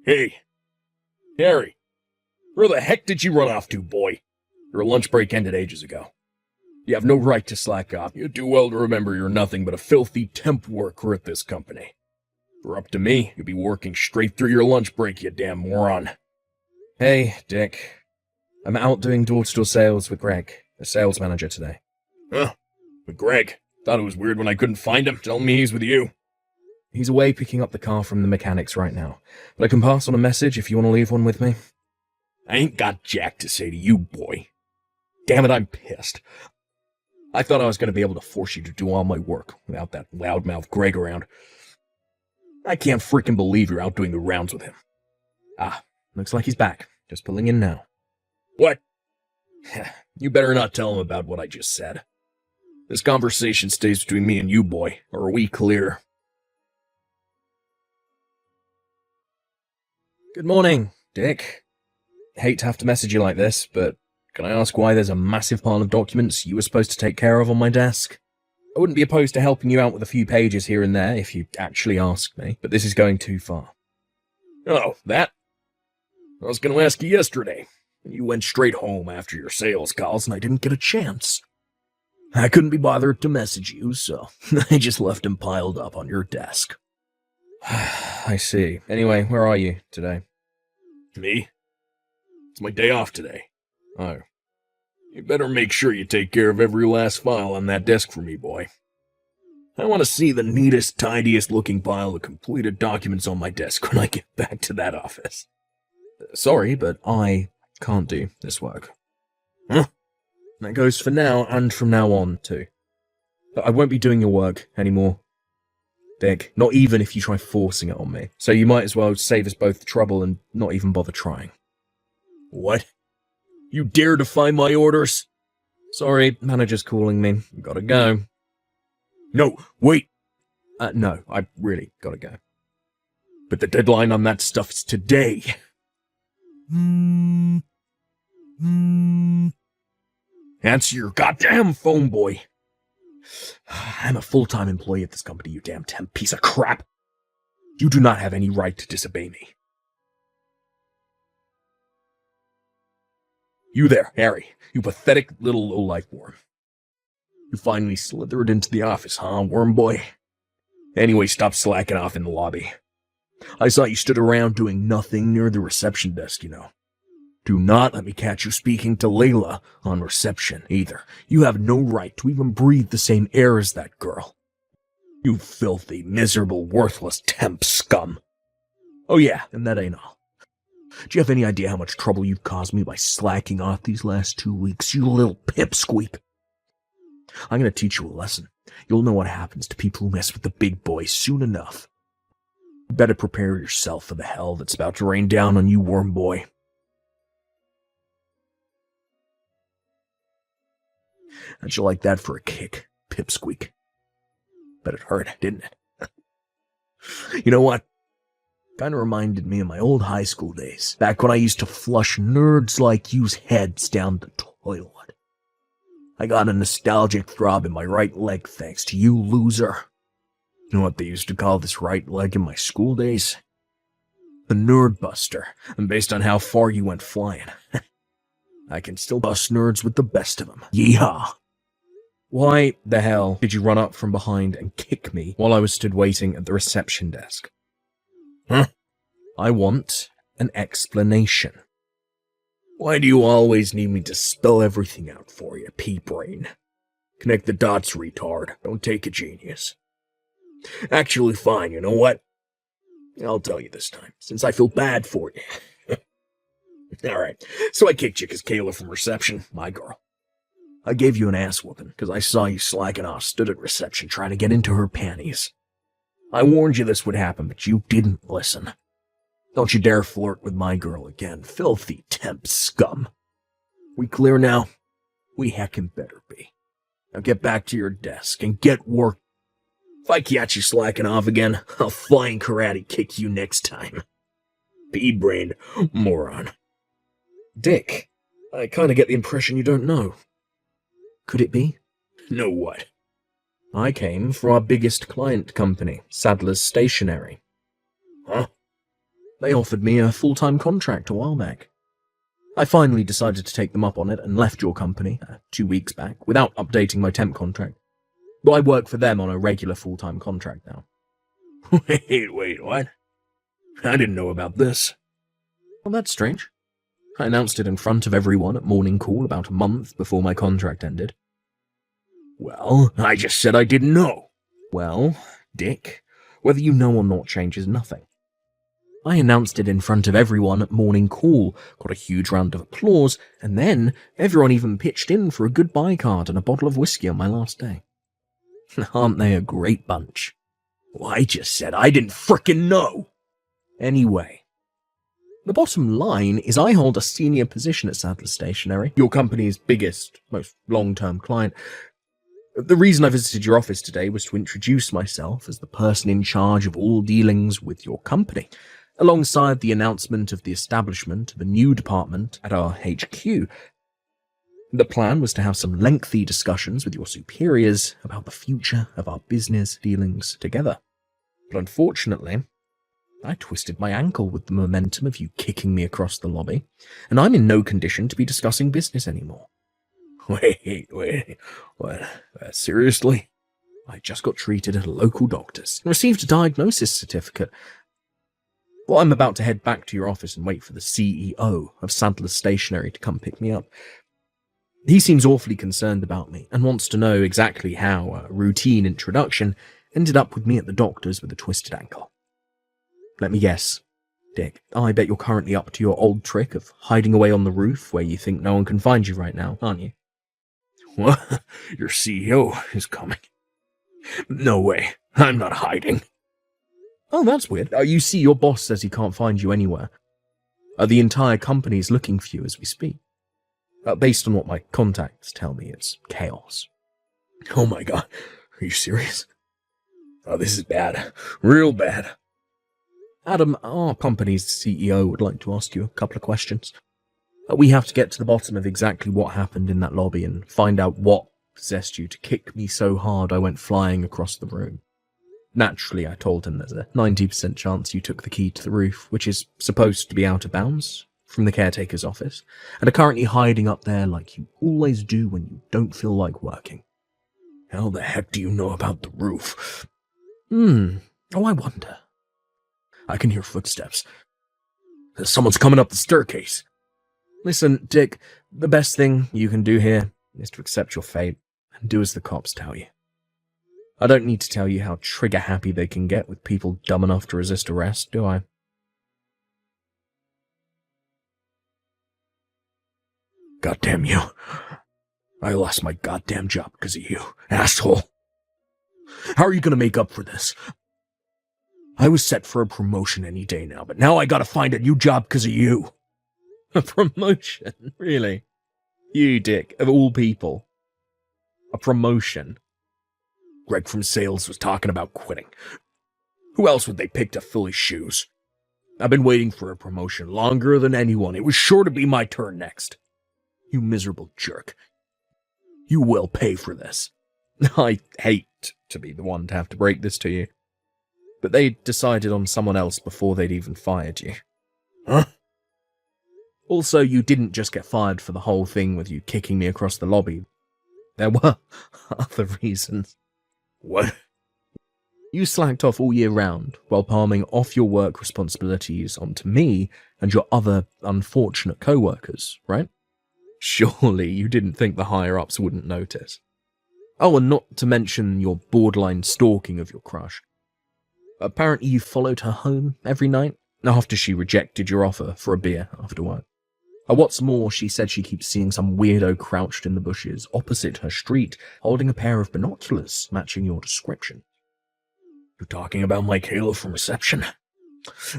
Hey, Harry, where the heck did you run off to, boy? Your lunch break ended ages ago. You have no right to slack off. You do well to remember you're nothing but a filthy temp worker at this company. If it were up to me, you'd be working straight through your lunch break, you damn moron. Hey, Dick. I'm out doing door-to-door sales with Greg, the sales manager today. Huh? With Greg? Thought it was weird when I couldn't find him, telling me he's with you. He's away picking up the car from the mechanics right now, but I can pass on a message if you want to leave one with me. I ain't got jack to say to you, boy. Damn it, I'm pissed. I thought I was going to be able to force you to do all my work without that loudmouth Greg around. I can't freaking believe you're out doing the rounds with him. Ah, looks like he's back. Just pulling in now. What? You better not tell him about what I just said. This conversation stays between me and you, boy, or are we clear? Good morning, Dick. Hate to have to message you like this, but can I ask why there's a massive pile of documents you were supposed to take care of on my desk? I wouldn't be opposed to helping you out with a few pages here and there if you actually asked me, but this is going too far. Oh, that? I was going to ask you yesterday. You went straight home after your sales calls and I didn't get a chance. I couldn't be bothered to message you, so I just left them piled up on your desk. I see. Anyway, where are you today? Me? It's my day off today. Oh. You better make sure you take care of every last file on that desk for me, boy. I want to see the neatest, tidiest looking pile of completed documents on my desk when I get back to that office. Sorry, but I can't do this work. Huh? That goes for now and from now on, too. But I won't be doing your work anymore. Dick, not even if you try forcing it on me. So you might as well save us both the trouble and not even bother trying. What? You dare defy my orders? Sorry, manager's calling me. Gotta go. No, wait. No, I really gotta go. But the deadline on that stuff is today. Answer your goddamn phone, boy. I'm a full-time employee at this company, you damn temp piece of crap. You do not have any right to disobey me. You there, Harry, you pathetic little lowlife worm. You finally slithered into the office, huh, worm boy? Anyway, stop slacking off in the lobby. I saw you stood around doing nothing near the reception desk, you know. Do not let me catch you speaking to Layla on reception, either. You have no right to even breathe the same air as that girl. You filthy, miserable, worthless temp scum. Oh yeah, and that ain't all. Do you have any idea how much trouble you've caused me by slacking off these last 2 weeks, you little pipsqueak? I'm gonna teach you a lesson. You'll know what happens to people who mess with the big boys soon enough. You better prepare yourself for the hell that's about to rain down on you, worm boy. How'd you like that for a kick, pipsqueak? Bet it hurt, didn't it? You know what? Kinda reminded me of my old high school days, back when I used to flush nerds like you's heads down the toilet. I got a nostalgic throb in my right leg thanks to you, loser. You know what they used to call this right leg in my school days? The Nerd Buster, and based on how far you went flying. I can still bust nerds with the best of them. Yeehaw! Why the hell did you run up from behind and kick me while I was stood waiting at the reception desk? Huh? I want an explanation. Why do you always need me to spell everything out for you, pea-brain? Connect the dots, retard. Don't take a genius. Actually, fine, you know what? I'll tell you this time, since I feel bad for you. Alright, so I kicked you because Kayla from reception, my girl. I gave you an ass whooping because I saw you slacking off, stood at reception trying to get into her panties. I warned you this would happen, but you didn't listen. Don't you dare flirt with my girl again, filthy temp scum. We clear now? We heckin' better be. Now get back to your desk and get work. If I catch you slacking off again, I'll flying karate kick you next time. Pea-brained moron. Dick, I kinda get the impression you don't know. Could it be? Know what? I came from our biggest client company, Sadler's Stationery. Huh? They offered me a full-time contract a while back. I finally decided to take them up on it and left your company 2 weeks back without updating my temp contract. But I work for them on a regular full-time contract now. Wait, what? I didn't know about this. Well, that's strange. I announced it in front of everyone at morning call about a month before my contract ended. Well, I just said I didn't know. Well, Dick, whether you know or not changes nothing. I announced it in front of everyone at morning call, got a huge round of applause, and then everyone even pitched in for a goodbye card and a bottle of whiskey on my last day. Aren't they a great bunch? Well, I just said I didn't frickin' know. Anyway, the bottom line is I hold a senior position at Sadler Stationery, your company's biggest, most long-term client. The reason I visited your office today was to introduce myself as the person in charge of all dealings with your company, alongside the announcement of the establishment of a new department at our HQ. The plan was to have some lengthy discussions with your superiors about the future of our business dealings together. But unfortunately, I twisted my ankle with the momentum of you kicking me across the lobby, and I'm in no condition to be discussing business anymore. Wait, what? Seriously? I just got treated at a local doctor's and received a diagnosis certificate. Well, I'm about to head back to your office and wait for the CEO of Sadler Stationery to come pick me up. He seems awfully concerned about me and wants to know exactly how a routine introduction ended up with me at the doctor's with a twisted ankle. Let me guess, Dick, I bet you're currently up to your old trick of hiding away on the roof where you think no one can find you right now, aren't you? What? Your CEO is coming. No way, I'm not hiding. Oh, that's weird. You see, your boss says he can't find you anywhere. The entire company is looking for you as we speak. Based on what my contacts tell me, it's chaos. Oh my god, are you serious? Oh, this is bad. Real bad. Adam, our company's CEO would like to ask you a couple of questions. We have to get to the bottom of exactly what happened in that lobby and find out what possessed you to kick me so hard I went flying across the room. Naturally, I told him there's a 90% chance you took the key to the roof, which is supposed to be out of bounds, from the caretaker's office, and are currently hiding up there like you always do when you don't feel like working. How the heck do you know about the roof? Oh, I wonder. I can hear footsteps. Someone's coming up the staircase. Listen, Dick, the best thing you can do here is to accept your fate and do as the cops tell you. I don't need to tell you how trigger-happy they can get with people dumb enough to resist arrest, do I? Goddamn you. I lost my goddamn job because of you, asshole. How are you gonna make up for this? I was set for a promotion any day now, but now I gotta find a new job because of you. A promotion? Really? You, Dick, of all people. A promotion? Greg from sales was talking about quitting. Who else would they pick to fill his shoes? I've been waiting for a promotion longer than anyone. It was sure to be my turn next. You miserable jerk. You will pay for this. I hate to be the one to have to break this to you, but they decided on someone else before they'd even fired you. Huh? Also, you didn't just get fired for the whole thing with you kicking me across the lobby. There were other reasons. What? You slacked off all year round while palming off your work responsibilities onto me and your other unfortunate co-workers, right? Surely you didn't think the higher-ups wouldn't notice. Oh, and not to mention your borderline stalking of your crush. Apparently you followed her home every night after she rejected your offer for a beer after work. What's more, she said she keeps seeing some weirdo crouched in the bushes opposite her street, holding a pair of binoculars matching your description. You're talking about my Kayla from reception?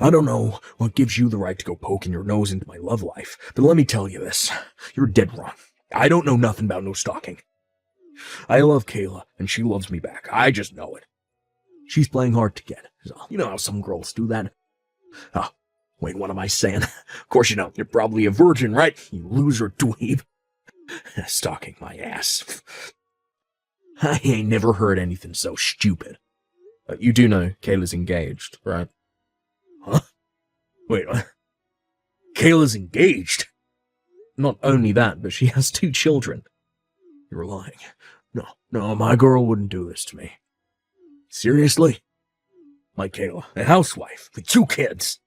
I don't know what gives you the right to go poking your nose into my love life, but let me tell you this. You're dead wrong. I don't know nothing about no stalking. I love Kayla, and she loves me back. I just know it. She's playing hard to get. You know how some girls do that. Oh, wait, what am I saying? Of course you know. You're probably a virgin, right? You loser dweeb. Stalking my ass. I ain't never heard anything so stupid. You do know Kayla's engaged, right? Huh? Wait, what? Kayla's engaged? Not only that, but she has 2 children. You're lying. No, my girl wouldn't do this to me. Seriously? My Kayla, a housewife with 2 kids.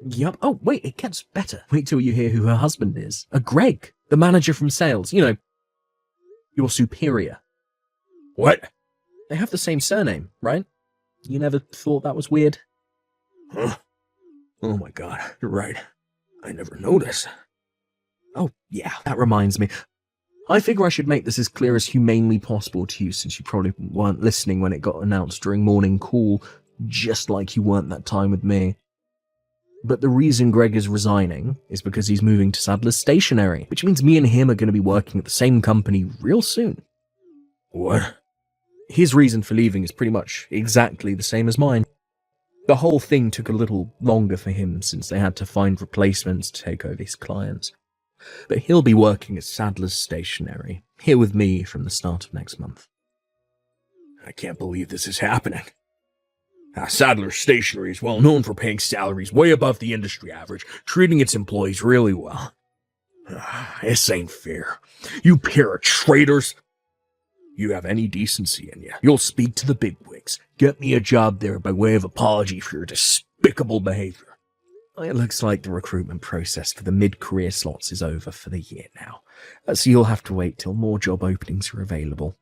Yup. Oh, wait, it gets better. Wait till you hear who her husband is. A Greg, the manager from sales. You know, your superior. What? They have the same surname, right? You never thought that was weird? Huh? Oh my god, you're right. I never noticed. Oh, yeah, that reminds me. I figure I should make this as clear as humanely possible to you, since you probably weren't listening when it got announced during morning call, just like you weren't that time with me. But the reason Greg is resigning is because he's moving to Sadler's Stationery, which means me and him are going to be working at the same company real soon. What? His reason for leaving is pretty much exactly the same as mine. The whole thing took a little longer for him since they had to find replacements to take over his clients. But he'll be working at Sadler's Stationery, here with me from the start of next month. I can't believe this is happening. Sadler's Stationery is well known for paying salaries way above the industry average, treating its employees really well. This ain't fair. You pair of traitors. You have any decency in you, you'll speak to the bigwigs. Get me a job there by way of apology for your despicable behavior. It looks like the recruitment process for the mid-career slots is over for the year now, so you'll have to wait till more job openings are available.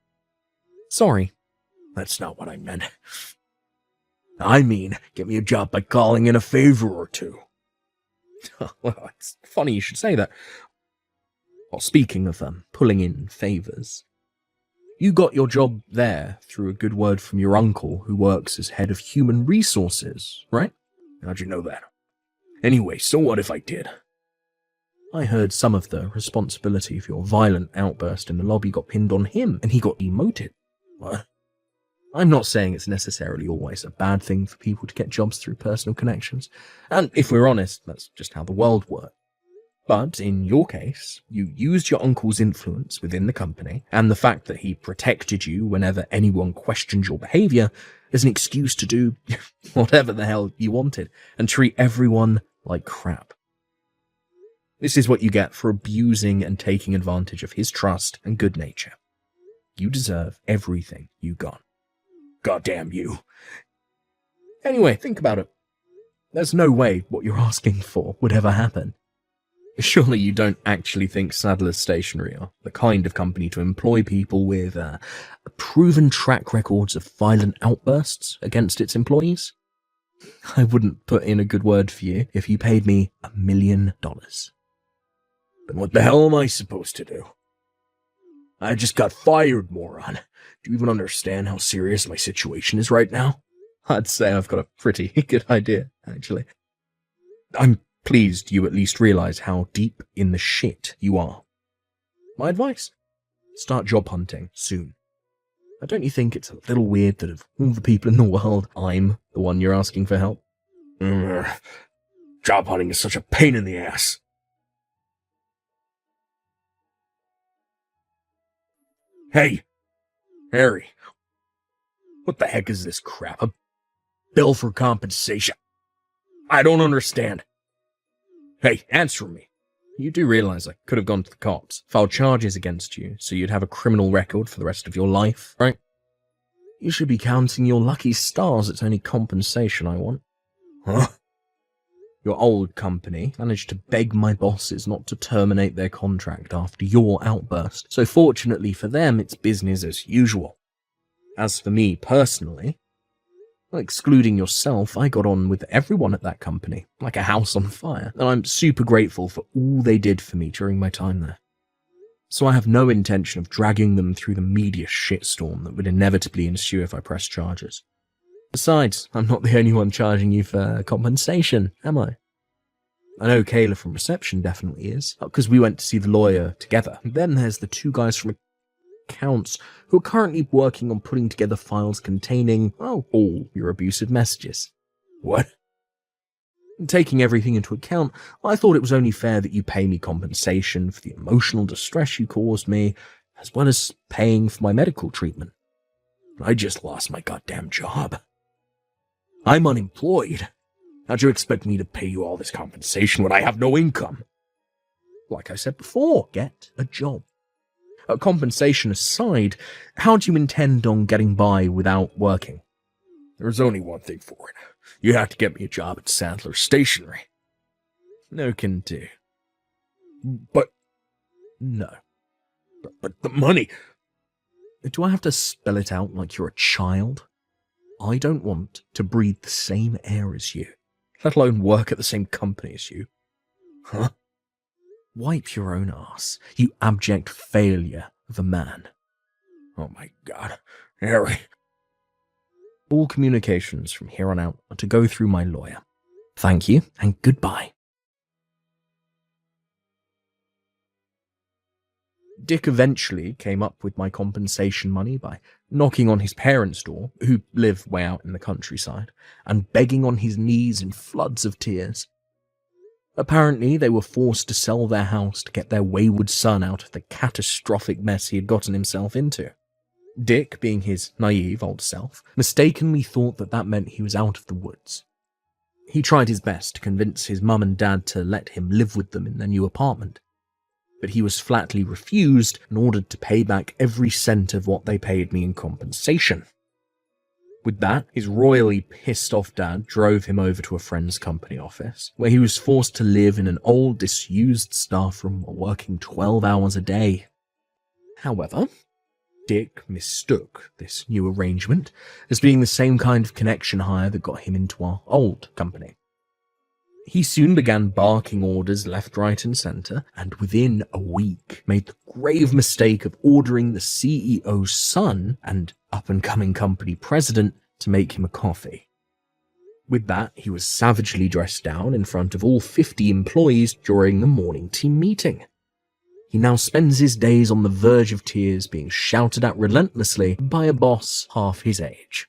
Sorry. That's not what I meant. I mean, get me a job by calling in a favor or 2. Well, it's funny you should say that. Well, speaking of pulling in favors, you got your job there through a good word from your uncle who works as head of human resources, right? How'd you know that? Anyway, so what if I did? I heard some of the responsibility for your violent outburst in the lobby got pinned on him, and he got demoted. What? I'm not saying it's necessarily always a bad thing for people to get jobs through personal connections, and if we're honest, that's just how the world works. But in your case, you used your uncle's influence within the company, and the fact that he protected you whenever anyone questioned your behavior as an excuse to do whatever the hell you wanted, and treat everyone like crap. This is what you get for abusing and taking advantage of his trust and good nature. You deserve everything you got. Goddamn you. Anyway, think about it. There's no way what you're asking for would ever happen. Surely you don't actually think Sadler's Stationery are the kind of company to employ people with proven track records of violent outbursts against its employees? I wouldn't put in a good word for you if you paid me $1 million. Then what the hell am I supposed to do? I just got fired, moron. Do you even understand how serious my situation is right now? I'd say I've got a pretty good idea, actually. I'm pleased you at least realize how deep in the shit you are. My advice? Start job hunting soon. Don't you think it's a little weird that of all the people in the world, I'm the one you're asking for help? Job hunting is such a pain in the ass. Hey, Harry, what the heck is this crap? A bill for compensation? I don't understand. Hey, answer me. You do realize I could have gone to the cops, filed charges against you, so you'd have a criminal record for the rest of your life, right? You should be counting your lucky stars. It's only compensation I want. Huh? Your old company managed to beg my bosses not to terminate their contract after your outburst, so fortunately for them, it's business as usual. As for me personally, excluding yourself, I got on with everyone at that company, like a house on fire, and I'm super grateful for all they did for me during my time there. So I have no intention of dragging them through the media shitstorm that would inevitably ensue if I press charges. Besides, I'm not the only one charging you for compensation, am I? I know Kayla from reception definitely is, because we went to see the lawyer together. Then there's the 2 guys from accounts who are currently working on putting together files containing, all your abusive messages. What? Taking everything into account, I thought it was only fair that you pay me compensation for the emotional distress you caused me, as well as paying for my medical treatment. I just lost my goddamn job. I'm unemployed. How'd you expect me to pay you all this compensation when I have no income? Like I said before, get a job. Compensation aside, how do you intend on getting by without working? There's only one thing for it. You have to get me a job at Sandler's Stationery. No can do. But No. But the money... Do I have to spell it out like you're a child? I don't want to breathe the same air as you, let alone work at the same company as you. Huh? Wipe your own ass, you abject failure of a man. Oh my God, Harry. All communications from here on out are to go through my lawyer. Thank you, and goodbye. Dick eventually came up with my compensation money by knocking on his parents' door, who live way out in the countryside, and begging on his knees in floods of tears. Apparently, they were forced to sell their house to get their wayward son out of the catastrophic mess he had gotten himself into. Dick, being his naive old self, mistakenly thought that meant he was out of the woods. He tried his best to convince his mum and dad to let him live with them in their new apartment, but he was flatly refused and ordered to pay back every cent of what they paid me in compensation. With that, his royally pissed off dad drove him over to a friend's company office, where he was forced to live in an old, disused staff room while working 12 hours a day. However, Dick mistook this new arrangement as being the same kind of connection hire that got him into our old company. He soon began barking orders left, right, and centre, and within a week made the grave mistake of ordering the CEO's son and up-and-coming company president to make him a coffee. With that, he was savagely dressed down in front of all 50 employees during the morning team meeting. He now spends his days on the verge of tears, being shouted at relentlessly by a boss half his age.